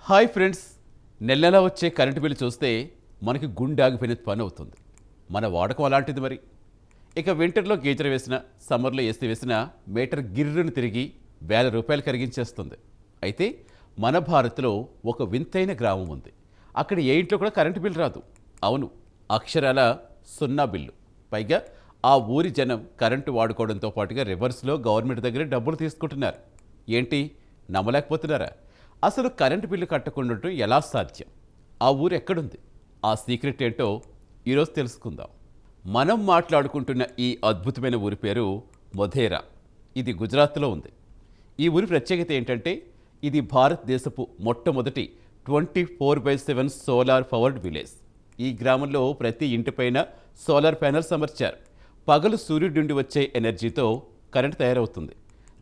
Hi friends, నెల నెలా వచ్చే కరెంటు బిల్లు చూస్తే మనకి గుండె ఆగిపోయిన పని అవుతుంది. మన వాడకం అలాంటిది మరి. ఇక వింటర్లో గీజర్ వేసిన, సమ్మర్లో ఏసీ వేసిన మీటర్ గిర్రును తిరిగి వేల రూపాయలు కరిగించేస్తుంది. అయితే మన భారత్లో ఒక వింతైన గ్రామం ఉంది. అక్కడ ఏ ఇంట్లో కూడా కరెంటు బిల్లు రాదు. అవును, అక్షరాల సున్నా బిల్లు. పైగా ఆ ఊరి జనం కరెంటు వాడుకోవడంతో పాటుగా రివర్స్లో గవర్నమెంట్ దగ్గర డబ్బులు తీసుకుంటున్నారు. ఏంటి, నమ్మలేకపోతున్నారా? అసలు కరెంటు బిల్లు కట్టకుండా ఉండటం ఎలా సాధ్యం? ఆ ఊరు ఎక్కడుంది? ఆ సీక్రెట్ ఏంటో ఈరోజు తెలుసుకుందాం. మనం మాట్లాడుకుంటున్న ఈ అద్భుతమైన ఊరి పేరు మొధేరా. ఇది గుజరాత్లో ఉంది. ఈ ఊరి ప్రత్యేకత ఏంటంటే, ఇది భారతదేశపు మొట్టమొదటి 24/7 సోలార్ పవర్డ్ విలేజ్. ఈ గ్రామంలో ప్రతి ఇంటిపైన సోలార్ ప్యానెల్స్ అమర్చారు. పగలు సూర్యుడి నుండి వచ్చే ఎనర్జీతో కరెంట్ తయారవుతుంది.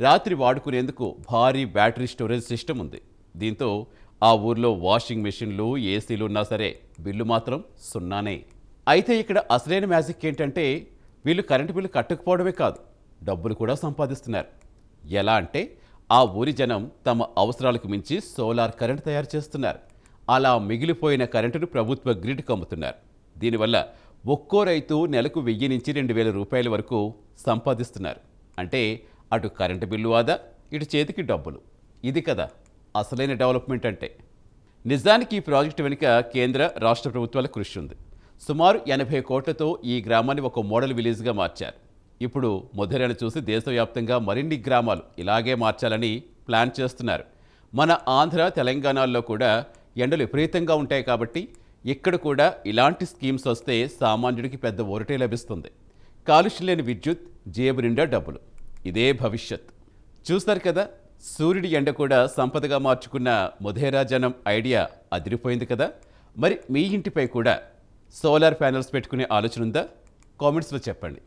రాత్రి వాడుకునేందుకు భారీ బ్యాటరీ స్టోరేజ్ సిస్టమ్ ఉంది. దీంతో ఆ ఊర్లో వాషింగ్ మెషిన్లు, ఏసీలు ఉన్నా సరే బిల్లు మాత్రం సున్నానే. అయితే ఇక్కడ అసలైన మ్యాజిక్ ఏంటంటే, వీళ్ళు కరెంటు బిల్లు కట్టకపోవడమే కాదు, డబ్బులు కూడా సంపాదిస్తున్నారు. ఎలా అంటే, ఆ ఊరి జనం తమ అవసరాలకు మించి సోలార్ కరెంట్ తయారు చేస్తున్నారు. అలా మిగిలిపోయిన కరెంటును ప్రభుత్వ గ్రిడ్కి అమ్ముతున్నారు. దీనివల్ల ఒక్కో రైతు నెలకు 1000 నుంచి 2000 రూపాయల వరకు సంపాదిస్తున్నారు. అంటే అటు కరెంటు బిల్లు ఆదా, ఇటు చేతికి డబ్బులు. ఇది కదా అసలైన డెవలప్మెంట్ అంటే. నిజానికి ఈ ప్రాజెక్టు వెనుక కేంద్ర, రాష్ట్ర ప్రభుత్వాల కృషి ఉంది. సుమారు 80 కోట్లతో ఈ గ్రామాన్ని ఒక మోడల్ విలేజ్గా మార్చారు. ఇప్పుడు మొధేరాను చూసి దేశవ్యాప్తంగా మరిన్ని గ్రామాలు ఇలాగే మార్చాలని ప్లాన్ చేస్తున్నారు. మన ఆంధ్ర, తెలంగాణలో కూడా ఎండలు విపరీతంగా ఉంటాయి కాబట్టి ఇక్కడ కూడా ఇలాంటి స్కీమ్స్ వస్తే సామాన్యుడికి పెద్ద ఊరటే లభిస్తుంది. కాలుష్యం లేని విద్యుత్, జేబు నిండా డబ్బులు. ఇదే భవిష్యత్. చూస్తారు కదా, సూర్యుడి ఎండ కూడా సంపదగా మార్చుకున్న మొధేరా జనం ఐడియా అదిరిపోయింది కదా. మరి మీ ఇంటిపై కూడా సోలార్ ప్యానెల్స్ పెట్టుకునే ఆలోచన ఉందా? కామెంట్స్లో చెప్పండి.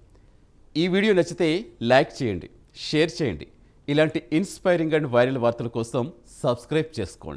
ఈ వీడియో నచ్చితే లైక్ చేయండి, షేర్ చేయండి. ఇలాంటి ఇన్స్పైరింగ్ అండ్ వైరల్ వార్తల కోసం సబ్స్క్రైబ్ చేసుకోండి.